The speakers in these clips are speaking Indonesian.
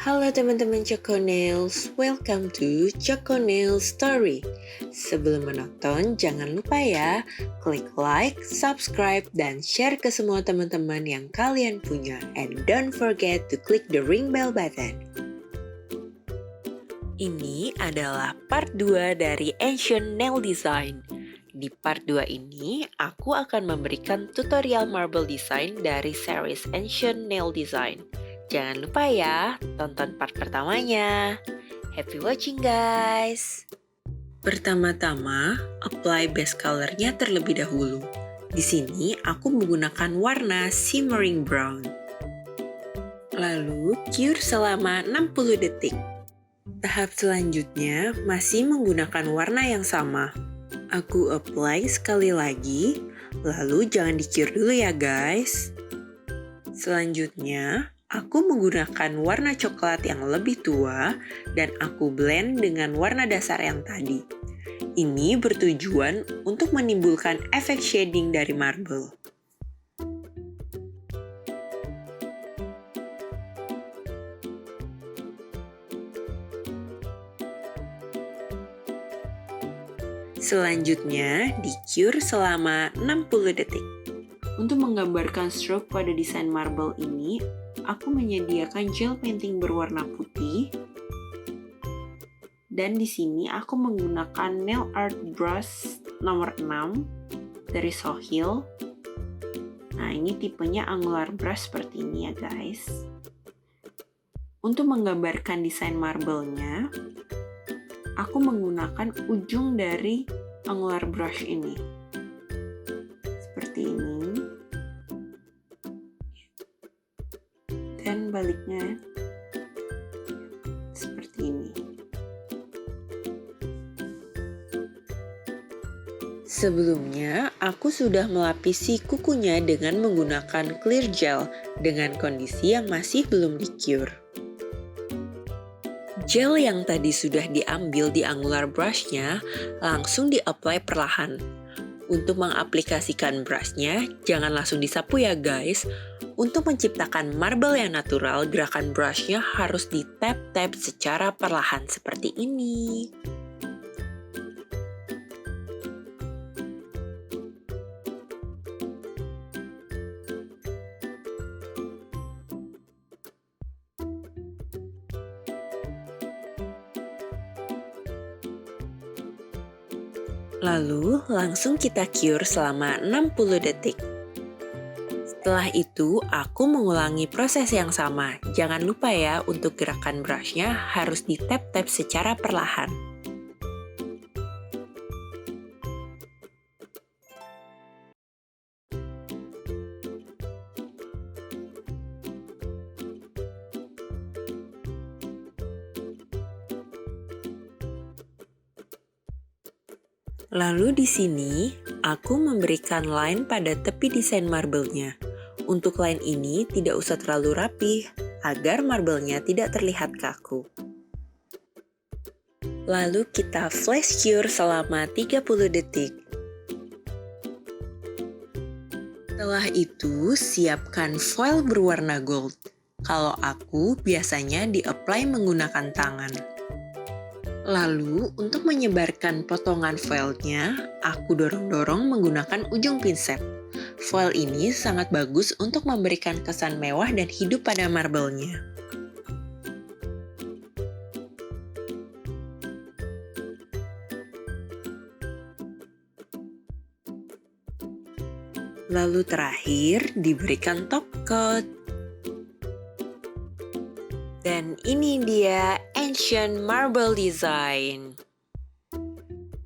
Halo teman-teman Choco Nails, welcome to Choco Nails Story. Sebelum menonton, jangan lupa ya, klik like, subscribe, dan share ke semua teman-teman yang kalian punya. And don't forget to click the ring bell button. Ini adalah part 2 dari Ancient Nail Design. Di part 2 ini, aku akan memberikan tutorial marble design dari series Ancient Nail Design. Jangan lupa ya, tonton part pertamanya. Happy watching guys! Pertama-tama, apply base color-nya terlebih dahulu. Di sini aku menggunakan warna shimmering brown. Lalu, cure selama 60 detik. Tahap selanjutnya masih menggunakan warna yang sama. Aku apply sekali lagi, lalu jangan di-cure dulu ya guys. Selanjutnya, aku menggunakan warna coklat yang lebih tua dan aku blend dengan warna dasar yang tadi. Ini bertujuan untuk menimbulkan efek shading dari marble. Selanjutnya, di-cure selama 60 detik. Untuk menggambarkan stroke pada desain marble ini, aku menyediakan gel painting berwarna putih. Dan di sini aku menggunakan nail art brush nomor 6 dari Sohil. Nah, ini tipenya angular brush seperti ini ya guys. Untuk menggambarkan desain marble-nya, aku menggunakan ujung dari angular brush ini. Seperti ini. Dan baliknya seperti ini. Sebelumnya, aku sudah melapisi kukunya dengan menggunakan clear gel dengan kondisi yang masih belum di-cure. Gel yang tadi sudah diambil di angular brush-nya langsung di-apply perlahan. Untuk mengaplikasikan brush-nya, jangan langsung disapu ya guys. Untuk menciptakan marble yang natural, gerakan brush-nya harus di-tap-tap secara perlahan seperti ini. Lalu, langsung kita cure selama 60 detik. Setelah itu, aku mengulangi proses yang sama. Jangan lupa ya, untuk gerakan brush-nya harus di-tap-tap secara perlahan. Lalu di sini, aku memberikan line pada tepi desain marble-nya. Untuk line ini tidak usah terlalu rapih, agar marble-nya tidak terlihat kaku. Lalu kita flash cure selama 30 detik. Setelah itu, siapkan foil berwarna gold. Kalau aku biasanya di-apply menggunakan tangan. Lalu, untuk menyebarkan potongan foilnya, aku dorong-dorong menggunakan ujung pinset. Foil ini sangat bagus untuk memberikan kesan mewah dan hidup pada marble-nya. Lalu terakhir, diberikan top coat. Dan ini dia Ancient Marble Design.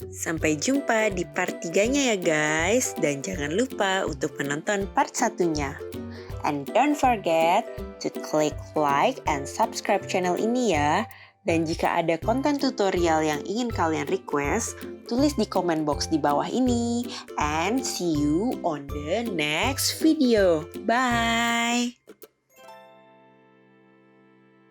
Sampai jumpa di part 3-nya ya guys. Dan jangan lupa untuk menonton part 1-nya. And don't forget to click like and subscribe channel ini ya. Dan jika ada konten tutorial yang ingin kalian request, tulis di comment box di bawah ini. And see you on the next video. Bye!